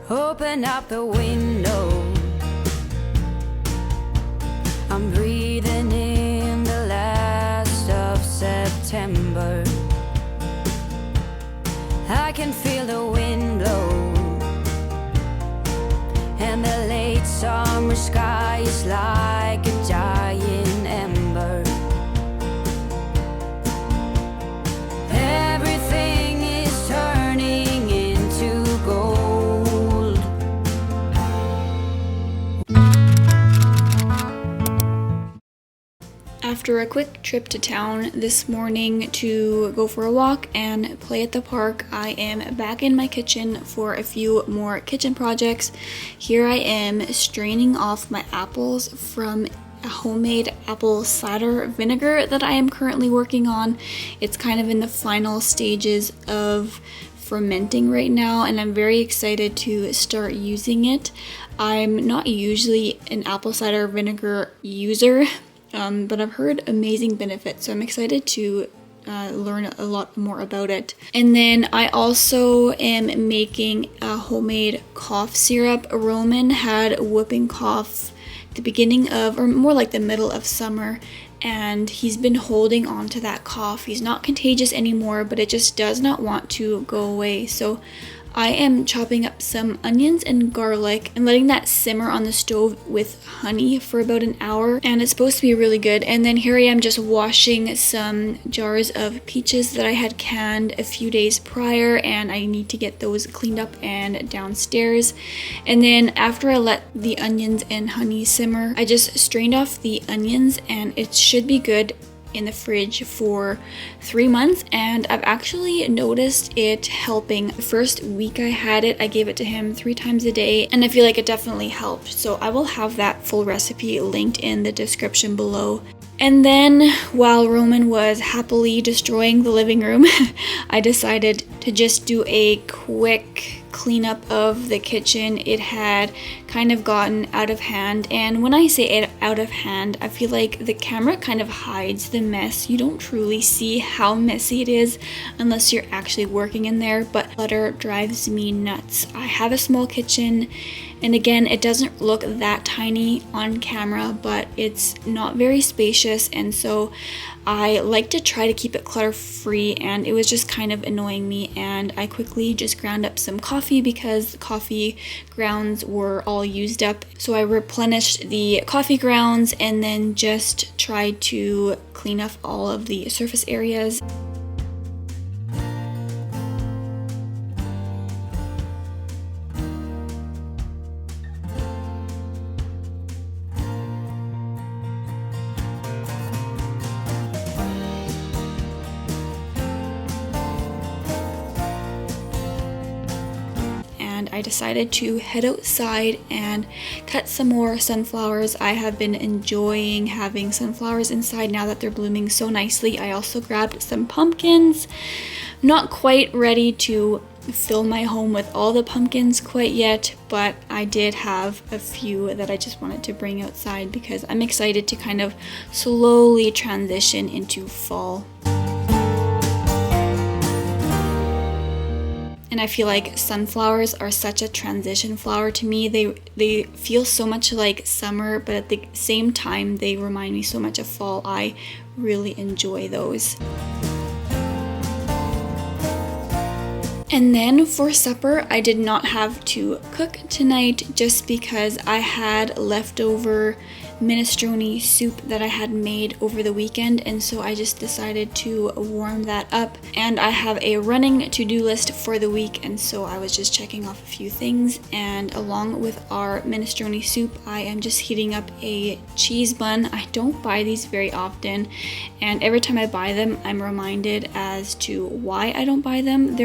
Open up the window. I'm breathing in the last of September. I can feel the wind blow, and the late summer sky is like a giant ember. Everything is turning into gold. After a quick trip to town this morning to go for a walk and play at the park, I am back in my kitchen for a few more kitchen projects. Here I am straining off my apples from a homemade apple cider vinegar that I am currently working on. It's kind of in the final stages of fermenting right now, and I'm very excited to start using it. I'm not usually an apple cider vinegar user, but I've heard amazing benefits, so I'm excited to learn a lot more about it. And then I also am making a homemade cough syrup. Roman had whooping cough at the beginning of, or more like the middle of summer, and he's been holding on to that cough. He's not contagious anymore, but it just does not want to go away. So I am chopping up some onions and garlic and letting that simmer on the stove with honey for about an hour, and it's supposed to be really good. And then here I am just washing some jars of peaches that I had canned a few days prior, and I need to get those cleaned up and downstairs. And then after I let the onions and honey simmer, I just strained off the onions, and it should be good in the fridge for 3 months, and I've actually noticed it helping. The first week I had it, I gave it to him 3 times a day, and I feel like it definitely helped. So I will have that full recipe linked in the description below. And then while Roman was happily destroying the living room, I decided to just do a quick cleanup of the kitchen. It had kind of gotten out of hand, and when I say it out of hand, I feel like the camera kind of hides the mess. You don't truly see how messy it is unless you're actually working in there, but clutter drives me nuts. I have a small kitchen, and again, it doesn't look that tiny on camera, but it's not very spacious, and so I like to try to keep it clutter free, and it was just kind of annoying me, and I quickly just ground up some coffee because the coffee grounds were all used up. So I replenished the coffee grounds and then just tried to clean up all of the surface areas. I decided to head outside and cut some more sunflowers. I have been enjoying having sunflowers inside now that they're blooming so nicely. I also grabbed some pumpkins. Not quite ready to fill my home with all the pumpkins quite yet, but I did have a few that I just wanted to bring outside because I'm excited to kind of slowly transition into fall. And I feel like sunflowers are such a transition flower to me. They feel so much like summer, but at the same time, they remind me so much of fall. I really enjoy those. And then for supper, I did not have to cook tonight just because I had leftover minestrone soup that I had made over the weekend, and so I just decided to warm that up. And I have a running to-do list for the week, and so I was just checking off a few things, and along with our minestrone soup, I am just heating up a cheese bun. I don't buy these very often, and every time I buy them, I'm reminded as to why I don't buy them.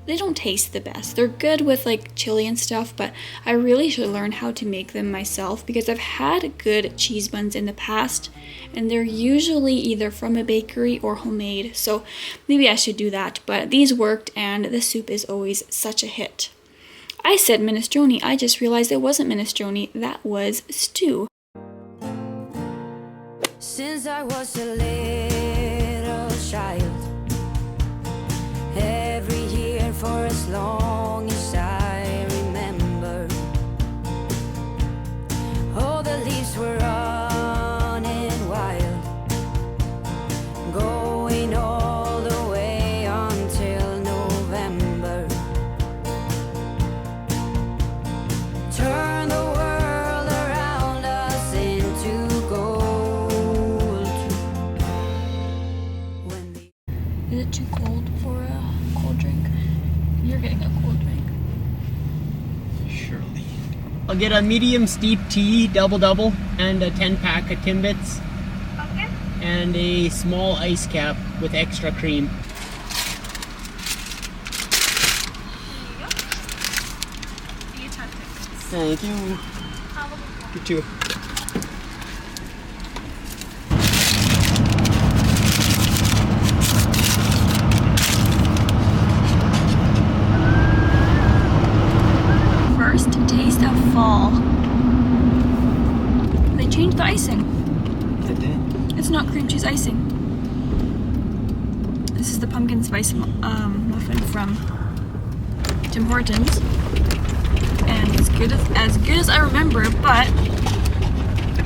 They don't taste the best. They're good with like chili and stuff, but I really should learn how to make them myself because I've had good cheese buns in the past and they're usually either from a bakery or homemade. So maybe I should do that, but these worked and the soup is always such a hit. I said minestrone. I just realized it wasn't minestrone. That was stew. Since I was a little child, every year for as long as I remember, I'll get a medium steep tea, double, and a 10-pack of Timbits. Okay. And a small ice cap with extra cream. Thank you. You too. First taste of fall. They changed the icing. Did they? It's not cream cheese icing. This is the pumpkin spice muffin from Tim Hortons. And it's as good as I remember, but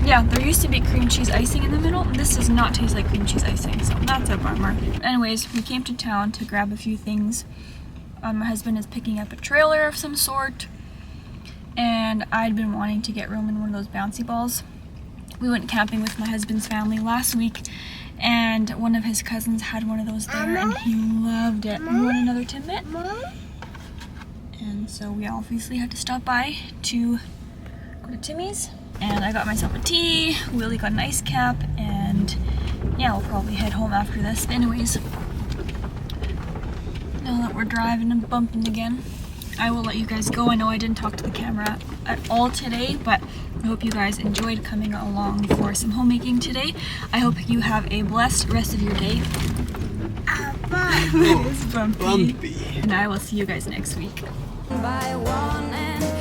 yeah, there used to be cream cheese icing in the middle. This does not taste like cream cheese icing, so that's a bummer. Anyways, we came to town to grab a few things. My husband is picking up a trailer of some sort, and I'd been wanting to get Roman one of those bouncy balls. We went camping with my husband's family last week, and one of his cousins had one of those there, and he loved it. You want another Timbit? And so we obviously had to stop by to go to Timmy's, and I got myself a tea, Willie got an ice cap, and yeah, we'll probably head home after this. Anyways, now that we're driving and bumping again, I will let you guys go. I know I didn't talk to the camera at all today, but I hope you guys enjoyed coming along for some homemaking today. I hope you have a blessed rest of your day. It is bumpy. And I will see you guys next week. by one and